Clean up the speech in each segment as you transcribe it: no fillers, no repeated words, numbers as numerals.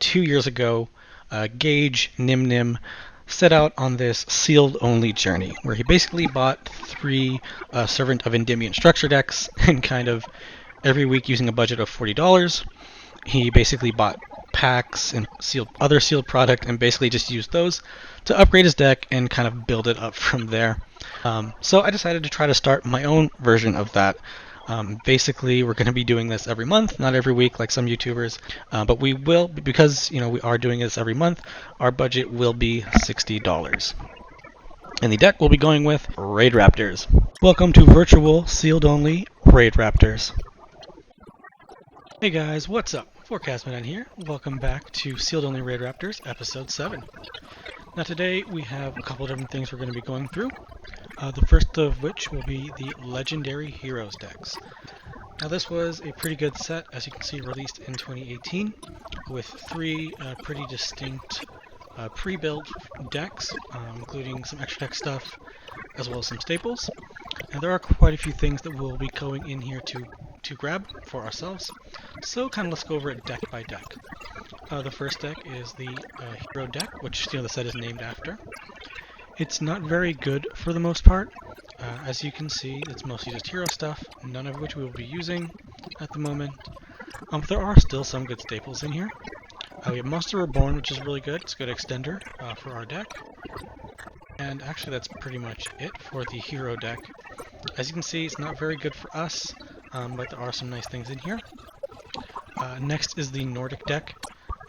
2 years ago, Gage Nim set out on this sealed-only journey, where he basically bought 3 Servant of Endymion structure decks, and kind of every week using a budget of $40, he basically bought packs and other sealed product and basically just used those to upgrade his deck and kind of build it up from there. So I decided to try to start my own version of that. Basically, we're going to be doing this every month, not every week like some YouTubers, but we will, because we are doing this every month, our budget will be $60. And the deck we'll be going with Raidraptors. Welcome to virtual sealed-only Raidraptors. Hey guys, what's up? Forecastman here. Welcome back to Sealed Only Raidraptors, Episode 7. Now today we have a couple different things we're going to be going through. The first of which will be the Legendary Heroes decks. Now this was a pretty good set, as you can see, released in 2018, with 3 pretty distinct pre-built decks, including some extra deck stuff, as well as some staples. And there are quite a few things that we'll be going in here to grab for ourselves. So kind of let's go over it deck by deck. The first deck is the Hero deck, which the set is named after. It's not very good for the most part. As you can see, it's mostly just hero stuff, none of which we will be using at the moment. But there are still some good staples in here. We have Monster Reborn, which is really good. It's a good extender for our deck. And actually that's pretty much it for the hero deck. As you can see, it's not very good for us, but there are some nice things in here. Next is the Nordic deck.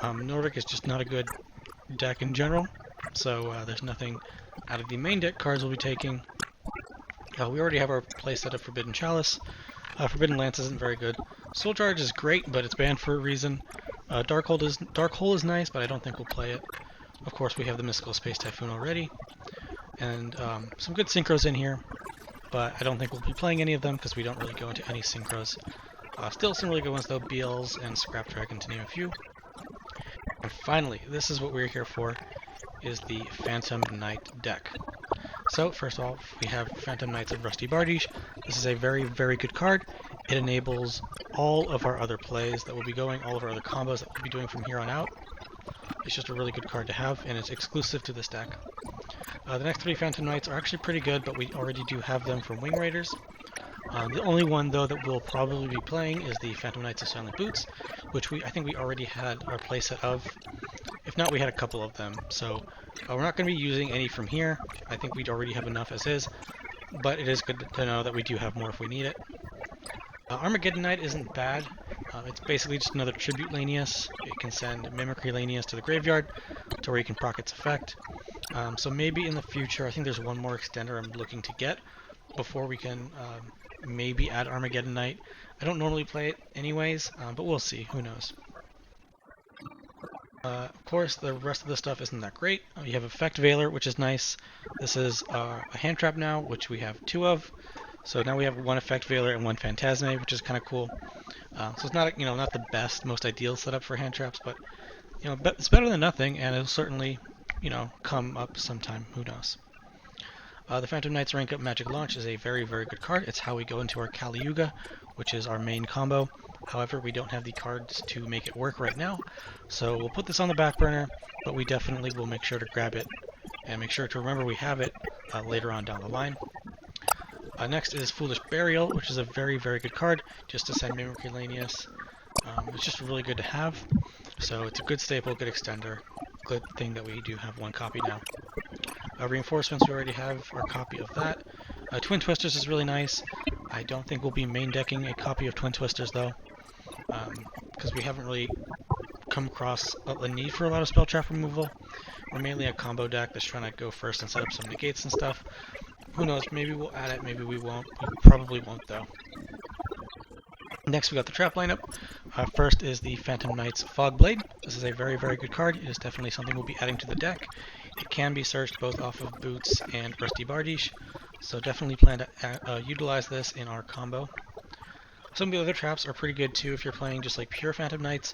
Nordic is just not a good deck in general, so there's nothing out of the main deck cards we'll be taking. We already have our playset of Forbidden Chalice. Forbidden Lance isn't very good. Soul Charge is great, but it's banned for a reason. Dark Hole is nice, but I don't think we'll play it. Of course, we have the Mystical Space Typhoon already. And some good synchros in here, but I don't think we'll be playing any of them because we don't really go into any synchros. Still some really good ones though, Beals and Scrap Dragon to name a few. And finally, this is what we're here for, is the Phantom Knight deck. So first off, we have Phantom Knights of Rusty Bardiche. This is a very, very good card. It enables all of our other plays that we'll be going, all of our other combos that we'll be doing from here on out. It's just a really good card to have, and it's exclusive to this deck. The next 3 Phantom Knights are actually pretty good, but we already do have them from Wing Raiders. The only one, though, that we'll probably be playing is the Phantom Knights of Silent Boots, which I think we already had our playset of. If not, we had a couple of them. So we're not going to be using any from here. I think we'd already have enough as is, but it is good to know that we do have more if we need it. Armageddon Knight isn't bad. It's basically just another Tribute Lanius. It can send Mimicry Lanius to the graveyard to where you can proc its effect. So maybe in the future, I think there's one more extender I'm looking to get before we can maybe add Armageddon Knight. I don't normally play it anyways, but we'll see. Who knows? Of course, the rest of the stuff isn't that great. You have Effect Veiler, which is nice. This is a hand trap now, which we have 2 of. So now we have 1 Effect Veiler and 1 Phantasme, which is kind of cool. So it's not, not the best, most ideal setup for hand traps, but it's better than nothing, and it'll certainly, come up sometime. Who knows? The Phantom Knights Rank Up Magic Launch is a very, very good card. It's how we go into our Kali Yuga, which is our main combo. However, we don't have the cards to make it work right now, so we'll put this on the back burner, but we definitely will make sure to grab it and make sure to remember we have it later on down the line. Next is Foolish Burial, which is a very, very good card, just to send Mimicry Lanius. It's just really good to have, so it's a good staple, good extender, good thing that we do have 1 copy now. Reinforcements, we already have our copy of that. Twin Twisters is really nice. I don't think we'll be main decking a copy of Twin Twisters though, because we haven't really come across a need for a lot of spell trap removal. We're mainly a combo deck that's trying to go first and set up some negates and stuff. Who knows, maybe we'll add it, maybe we won't. We probably won't though. Next we got the trap lineup. First is the Phantom Knights Fogblade. This is a very, very good card. It is definitely something we'll be adding to the deck. It can be searched both off of Boots and Rusty Bardiche, so definitely plan to utilize this in our combo. Some of the other traps are pretty good too if you're playing just like pure Phantom Knights,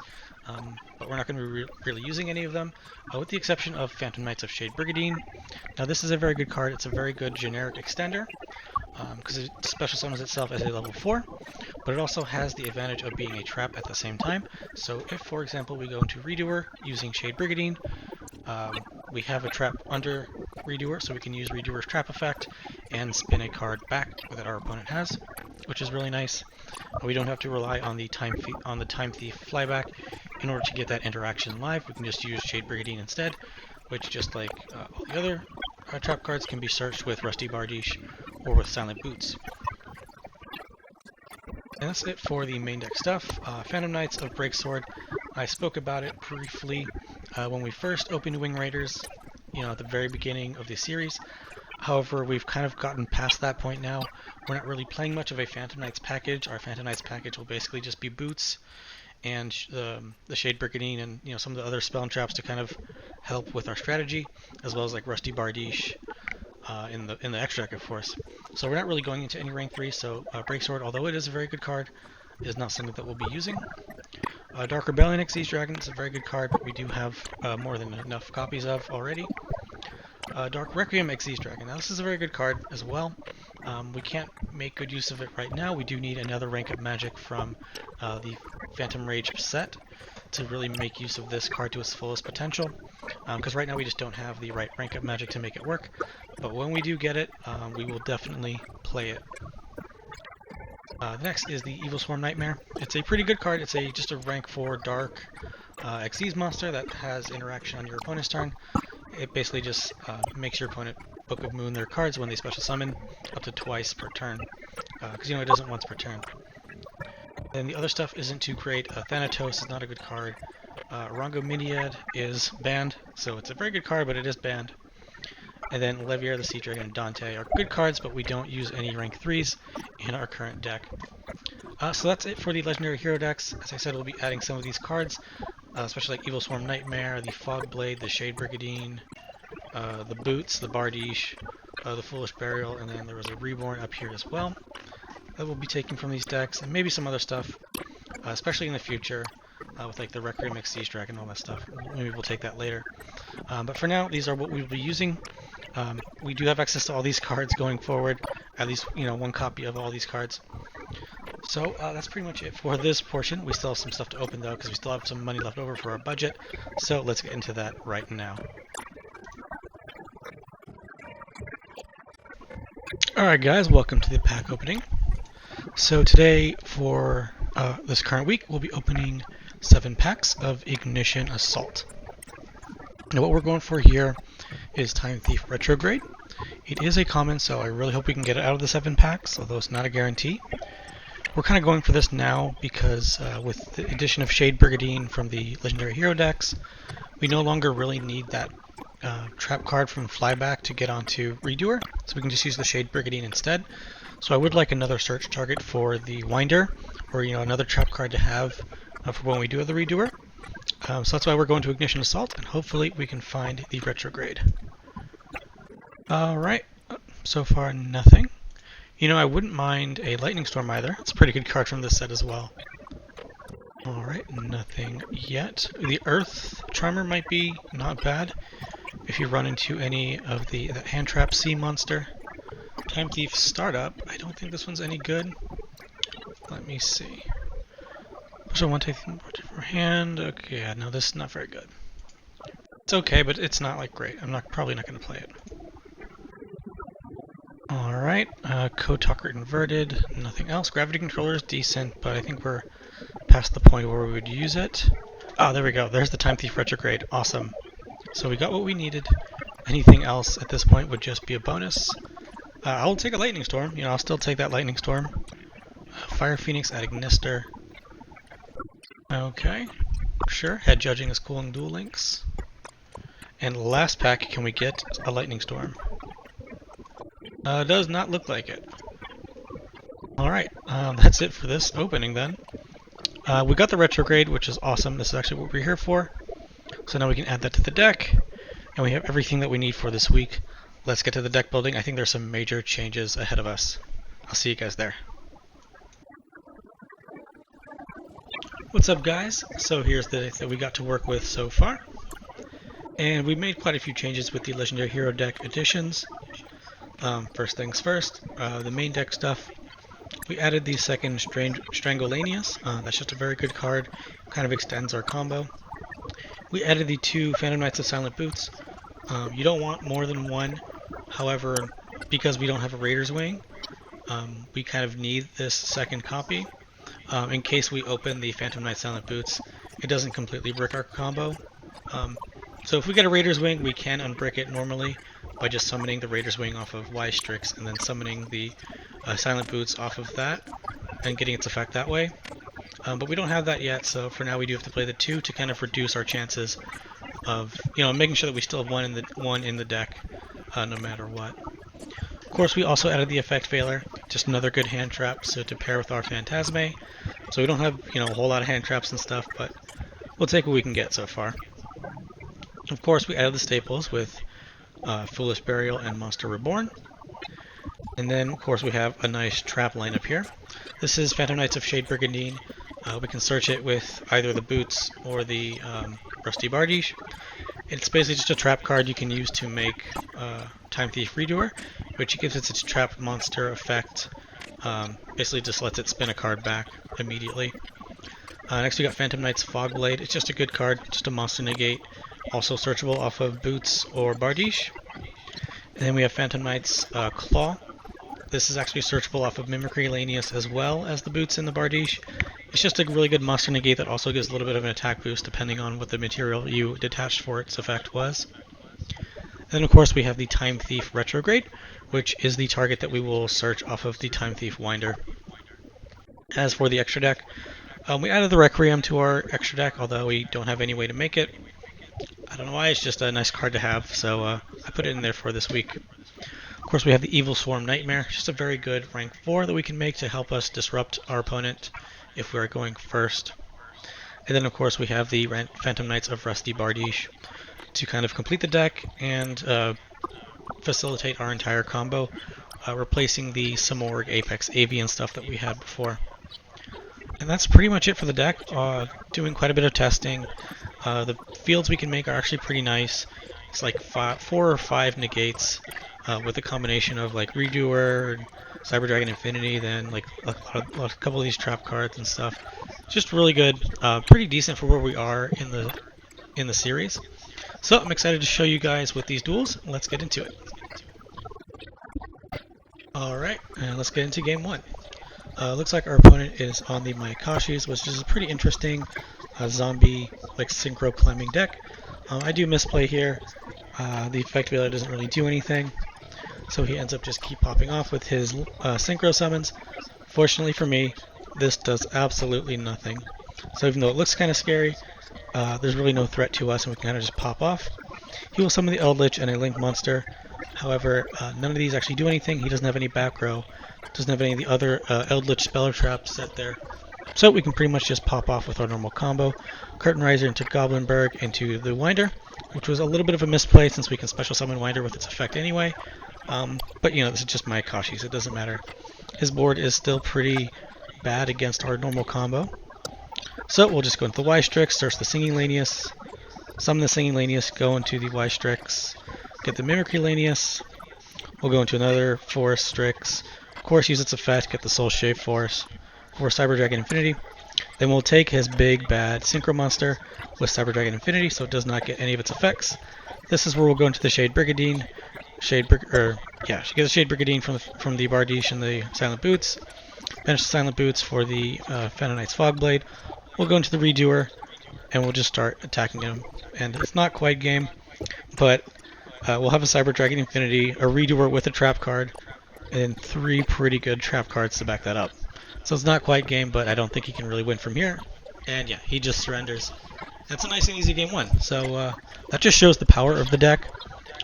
but we're not going to be really using any of them, with the exception of Phantom Knights of Shade Brigandine. Now this is a very good card. It's a very good generic extender, because it special summons itself as a level 4, but it also has the advantage of being a trap at the same time. So if, for example, we go into Redoer using Shade Brigandine, we have a trap under Redoer, so we can use Redoer's trap effect and spin a card back that our opponent has, which is really nice. We don't have to rely on the Time Thief flyback in order to get that interaction live. We can just use Shade Brigandine instead, which, just like all the other trap cards, can be searched with Rusty Bardiche or with Silent Boots. And that's it for the main deck stuff. Phantom Knights of Breaksword, I spoke about it briefly when we first opened Wing Raiders, at the very beginning of the series. However, we've kind of gotten past that point now. We're not really playing much of a Phantom Knights package. Our Phantom Knights package will basically just be Boots and the Shade Brigandine and some of the other spell and traps to kind of help with our strategy, as well as like Rusty Bardiche in the extra deck, of course. So we're not really going into any rank 3, so Breaksword, although it is a very good card, is not something that we'll be using. Dark Rebellion Xyz Dragon is a very good card, but we do have more than enough copies of already. Dark Requiem Xyz Dragon. Now this is a very good card as well. We can't make good use of it right now. We do need another rank up magic from the Phantom Rage set to really make use of this card to its fullest potential, because right now we just don't have the right rank up magic to make it work. But when we do get it, we will definitely play it. Next is the Evil Swarm Nightmare. It's a pretty good card. It's just a rank 4 dark Xyz monster that has interaction on your opponent's turn. It basically just makes your opponent Book of Moon their cards when they special summon up to twice per turn, because it does it once per turn. Then the other stuff isn't too great. Thanatos is not a good card. Rango Miniad is banned, so it's a very good card, but it is banned. And then Levier, the Sea Dragon, and Dante are good cards, but we don't use any rank 3s in our current deck. So that's it for the Legendary Hero decks. As I said, we'll be adding some of these cards, especially like Evil Swarm Nightmare, the Fog Blade, the Shade Brigandine, the Boots, the Bardiche, the Foolish Burial, and then there was a Reborn up here as well that we'll be taking from these decks, and maybe some other stuff, especially in the future, with like the Requiem Xyz Dragon and all that stuff. Maybe we'll take that later. But for now, these are what we'll be using. We do have access to all these cards going forward, at least one copy of all these cards. So that's pretty much it for this portion. We still have some stuff to open though, because we still have some money left over for our budget. So let's get into that right now. Alright guys, welcome to the pack opening. So today, for this current week, we'll be opening 7 packs of Ignition Assault. Now what we're going for here is Time Thief Retrograde. It is a common, so I really hope we can get it out of the 7 packs, although it's not a guarantee. We're kind of going for this now because with the addition of Shade Brigandine from the Legendary Hero decks, we no longer really need that trap card from Flyback to get onto Redoer, so we can just use the Shade Brigandine instead. So I would like another search target for the Winder, or another trap card to have for when we do have the Redoer. So that's why we're going to Ignition Assault, and hopefully we can find the Retrograde. Alright, so far nothing. I wouldn't mind a Lightning Storm either. It's a pretty good card from this set as well. Alright, nothing yet. The Earth Charmer might be not bad if you run into any of that Hand Trap Sea monster. Time Thief Startup, I don't think this one's any good. Let me see. So one take for hand. Okay, yeah, no, this is not very good. It's okay, but it's not like great. I'm probably not going to play it. Alright, Code Talker Inverted, nothing else. Gravity Controller is decent, but I think we're past the point where we would use it. Oh, there we go. There's the Time Thief Retrograde. Awesome. So we got what we needed. Anything else at this point would just be a bonus. I'll take a Lightning Storm. I'll still take that Lightning Storm. Fire Phoenix at Ignister. Okay. Sure. Head Judging is cool in Duel Links. And last pack, can we get a Lightning Storm? Does not look like it. Alright, that's it for this opening then. We got the Retrograde, which is awesome. This is actually what we're here for. So now we can add that to the deck, and we have everything that we need for this week. Let's get to the deck building. I think there's some major changes ahead of us. I'll see you guys there. What's up, guys? So here's the deck that we got to work with so far, and we made quite a few changes with the Legendary Hero deck additions. First things first, the main deck stuff. We added the second Strangolanius. That's just a very good card, kind of extends our combo. We added the 2 Phantom Knights of Silent Boots. You don't want more than one, however, because we don't have a Raider's Wing, we kind of need this second copy. In case we open the Phantom Knight Silent Boots, it doesn't completely brick our combo. So if we get a Raider's Wing, we can unbrick it normally by just summoning the Raider's Wing off of Y-Strix and then summoning the Silent Boots off of that and getting its effect that way. But we don't have that yet, so for now we do have to play the 2 to kind of reduce our chances of, making sure that we still have one in the deck, no matter what. Of course, we also added the Effect Veiler, just another good hand trap, so to pair with our Phantasme. So we don't have, a whole lot of hand traps and stuff, but we'll take what we can get so far. Of course, we added the staples with Foolish Burial and Monster Reborn. And then, of course, we have a nice trap lineup here. This is Phantom Knights of Shade Brigandine. We can search it with either the boots or the Rusty Bardiche. It's basically just a trap card you can use to make Time Thief Redoer, which gives it its trap monster effect. Basically just lets it spin a card back immediately. Next we got Phantom Knight's Fogblade. It's just a good card, just a monster negate, also searchable off of boots or Bardiche. And then we have Phantom Knight's Claw. This is actually searchable off of Mimicry Lanius as well as the boots and the Bardiche. It's just a really good monster negate that also gives a little bit of an attack boost depending on what the material you detached for its effect was. And then of course we have the Time Thief Retrograde, which is the target that we will search off of the Time Thief Winder. As for the extra deck, we added the Requiem to our extra deck, although we don't have any way to make it. I don't know why, it's just a nice card to have, so I put it in there for this week. Of course we have the Evil Swarm Nightmare, just a very good rank 4 that we can make to help us disrupt our opponent if we are going first. And then of course we have the Phantom Knights of Rusty Bardiche to kind of complete the deck and facilitate our entire combo, replacing the Samorg, Apex, Avian stuff that we had before. And that's pretty much it for the deck. Doing quite a bit of testing. The fields we can make are actually pretty nice. It's like 4 or 5 negates with a combination of like Redoer, Cyber Dragon Infinity, then like a couple of these trap cards and stuff. Just really good, pretty decent for where we are in the series. So I'm excited to show you guys with these duels. Let's get into it. Alright, and let's get into game 1. Looks like our opponent is on the Mayakashis, which is a pretty interesting zombie like synchro climbing deck. I do misplay here. The Effect Veiler doesn't really do anything, so he ends up just keep popping off with his synchro summons. Fortunately for me, this does absolutely nothing. So even though it looks kind of scary, there's really no threat to us and we can kind of just pop off. He will summon the Eldritch and a Link monster. However, none of these actually do anything. He doesn't have any back row, doesn't have any of the other Eldritch spell traps set there. So we can pretty much just pop off with our normal combo. Curtain Riser into Goblinberg into the Winder, which was a little bit of a misplay since we can special summon Winder with its effect anyway. But this is just Mayakashi, so it doesn't matter. His board is still pretty bad against our normal combo. So we'll just go into the Y-Strix, search the Singing Lanius, summon the Singing Lanius, go into the Y-Strix, get the Mimicry Lanius. We'll go into another Forest Strix, of course use its effect, get the Soul Shave Force for Cyber Dragon Infinity. Then we'll take his big bad Synchro Monster with Cyber Dragon Infinity, so it does not get any of its effects. This is where we'll go into the Shade Brigandine. She gets the Shade Brigandine from the Bardiche and the Silent Boots. Finish the Silent Boots for the Phantom Knight's Fogblade. We'll go into the Redoer, and we'll just start attacking him. And it's not quite game, but we'll have a Cyber Dragon Infinity, a Redoer with a trap card, and 3 pretty good trap cards to back that up. So it's not quite game, but I don't think he can really win from here. And yeah, he just surrenders. That's a nice and easy game 1. So that just shows the power of the deck.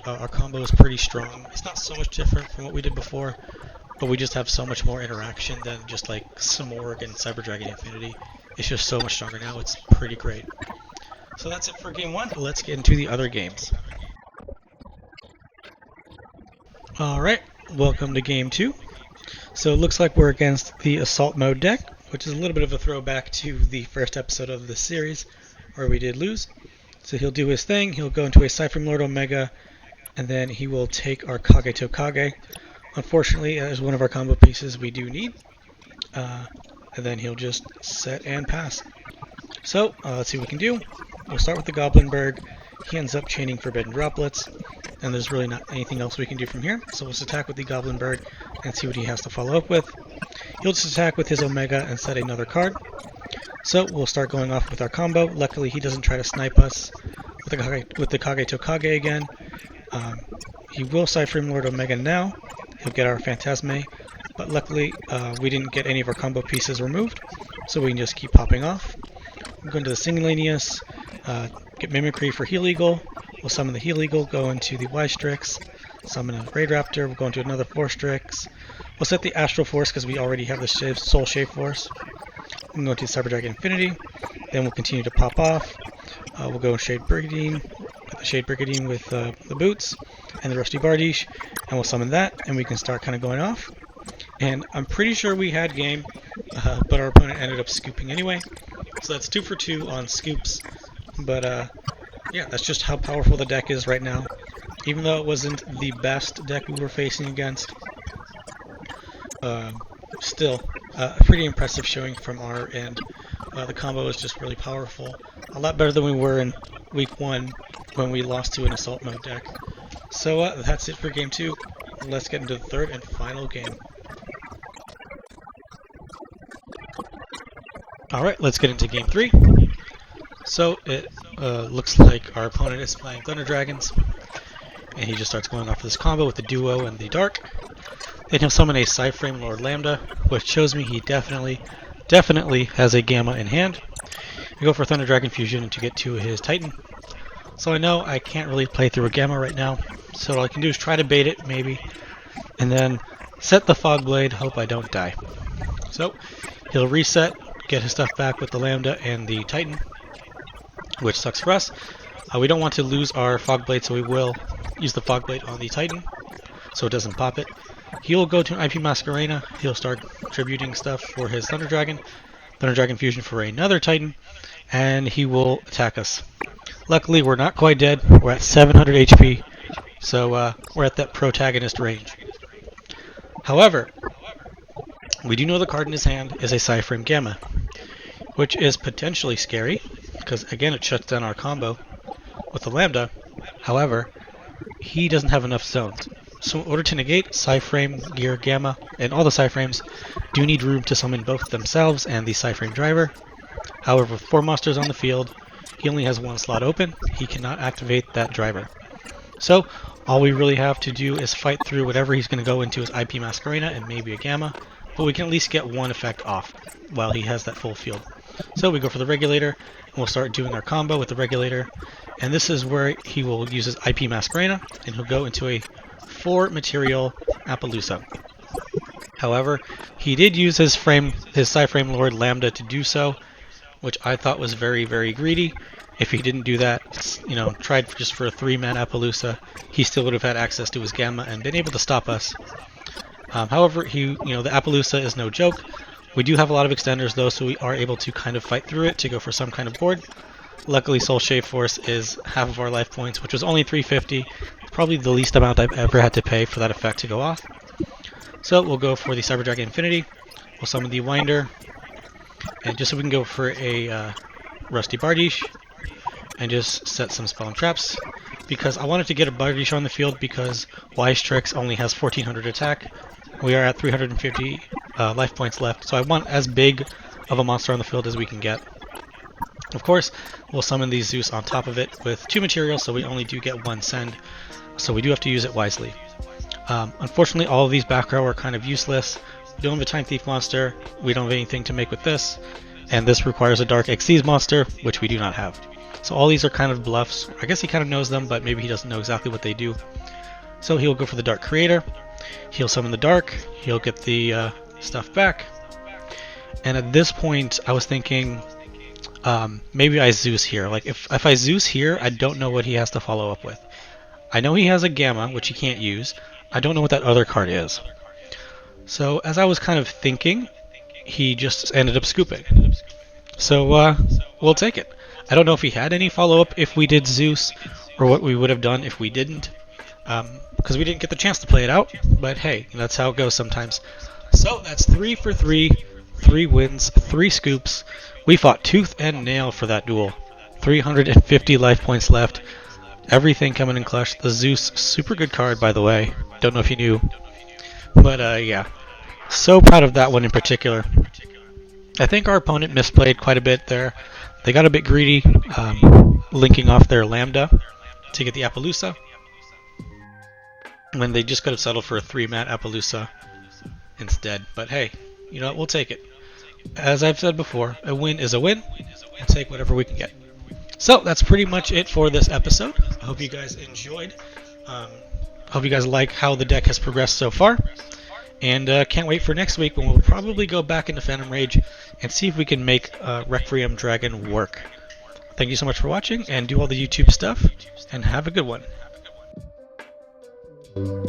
Our combo is pretty strong. It's not so much different from what we did before, but we just have so much more interaction than just like Samorg and Cyber Dragon Infinity. It's just so much stronger now. It's pretty great. So that's it for game 1. Let's get into the other games. Alright, welcome to game 2. So it looks like we're against the Assault Mode deck, which is a little bit of a throwback to the first episode of this series where we did lose. So he'll do his thing, he'll go into a Cypher Lord Omega, and then he will take our Kage to Kage. Unfortunately, as one of our combo pieces we do need. And then he'll just set and pass. So, let's see what we can do. We'll start with the Goblin Bird. He ends up chaining Forbidden Droplets, and there's really not anything else we can do from here. So let's attack with the Goblin Bird and see what he has to follow up with. He'll just attack with his Omega and set another card. So we'll start going off with our combo. Luckily, he doesn't try to snipe us with the Kage to Kage again. He will Cypher Lord Omega now. He'll get our Phantasme, but luckily we didn't get any of our combo pieces removed, so we can just keep popping off. We'll go into the Singulanius, get Mimicry for Heal Eagle. We'll summon the Heal Eagle, go into the Y-Strix, summon a Raidraptor, we'll go into another Forstrix. We'll set the Astral Force because we already have the Soul Shave Force. We'll go to Cyber Dragon Infinity, then we'll continue to pop off. We'll go Shade Brigadine with the boots and the Rusty Bardiche, and we'll summon that, and we can start kind of going off. And I'm pretty sure we had game, but our opponent ended up scooping anyway. So that's 2 for 2 on scoops. But yeah, that's just how powerful the deck is right now. Even though it wasn't the best deck we were facing against, still a pretty impressive showing from our end. The combo is just really powerful. A lot better than we were in week 1 when we lost to an assault mode deck. So that's it for game 2. Let's get into the third and final game. Alright, let's get into game 3. So it looks like our opponent is playing Thunder Dragons, and he just starts going off this combo with the Duo and the Dark. Then he'll summon a Cyframe Lord Lambda, which shows me he definitely has a Gamma in hand. We go for Thunder Dragon Fusion to get to his Titan. So I know I can't really play through a Gamma right now, so all I can do is try to bait it, maybe, and then set the Fog Blade, hope I don't die. So he'll reset, get his stuff back with the Lambda and the Titan, which sucks for us. We don't want to lose our Fog Blade, so we will use the Fog Blade on the Titan, so it doesn't pop it. He'll go to an IP Masquerena, he'll start tributing stuff for his Thunder Dragon Fusion for another Titan, and he will attack us. Luckily, we're not quite dead, we're at 700 HP, so we're at that protagonist range. However, we do know the card in his hand is a Cyframe Gamma, which is potentially scary, because again it shuts down our combo with the Lambda. However, he doesn't have enough zones. So in order to negate Cyframe, Gear, Gamma, and all the Cyframes do need room to summon both themselves and the Cyframe driver. However, with 4 monsters on the field, he only has 1 slot open. He cannot activate that driver. So all we really have to do is fight through whatever he's going to go into his IP Masquerena and maybe a Gamma, but we can at least get 1 effect off while he has that full field. So we go for the Regulator, and we'll start doing our combo with the Regulator, and this is where he will use his IP Masquerena, and he'll go into a 4 material Appaloosa. However, he did use his Cyframe Lord Lambda to do so, which I thought was very, very greedy. If he didn't do that, tried just for a 3-man Appaloosa, he still would have had access to his Gamma and been able to stop us. However, the Appaloosa is no joke. We do have a lot of extenders though, so we are able to kind of fight through it to go for some kind of board. Luckily, Soul Shave Force is half of our life points, which was only 350. Probably the least amount I've ever had to pay for that effect to go off. So we'll go for the Cyber Dragon Infinity. We'll summon the Winder, and just so we can go for a Rusty Bardiche, and just set some spell and traps. Because I wanted to get a Bardiche on the field because Y-Strix only has 1400 attack. We are at 350 life points left, so I want as big of a monster on the field as we can get. Of course, we'll summon the Zeus on top of it with 2 materials, so we only do get 1 send, so we do have to use it wisely. Unfortunately, all of these back row are kind of useless. We don't have a Time Thief monster, we don't have anything to make with this, and this requires a Dark Xyz monster, which we do not have. So all these are kind of bluffs. I guess he kind of knows them, but maybe he doesn't know exactly what they do. So he'll go for the Dark Creator, he'll summon the Dark, he'll get the stuff back, and at this point I was thinking maybe I Zeus here. Like if I Zeus here, I don't know what he has to follow up with. I know he has a Gamma, which he can't use. I don't know what that other card is. So as I was kind of thinking, he just ended up scooping. So we'll take it. I don't know if he had any follow-up if we did Zeus, or what we would have done if we didn't, because we didn't get the chance to play it out, but hey, that's how it goes sometimes. So that's 3 for 3, 3 wins, 3 scoops. We fought tooth and nail for that duel. 350 life points left. Everything coming in clutch. The Zeus, super good card, by the way. Don't know if you knew. But yeah, so proud of that one in particular. I think our opponent misplayed quite a bit there. They got a bit greedy, linking off their Lambda to get the Appaloosa, when they just could have settled for a 3-mat Appaloosa instead. But hey, you know what, we'll take it. As I've said before, a win is a win. We'll take whatever we can get. So that's pretty much it for this episode. I hope you guys enjoyed. Hope you guys like how the deck has progressed so far. And can't wait for next week, when we'll probably go back into Phantom Rage and see if we can make Requiem Dragon work. Thank you so much for watching, and do all the YouTube stuff, and have a good one.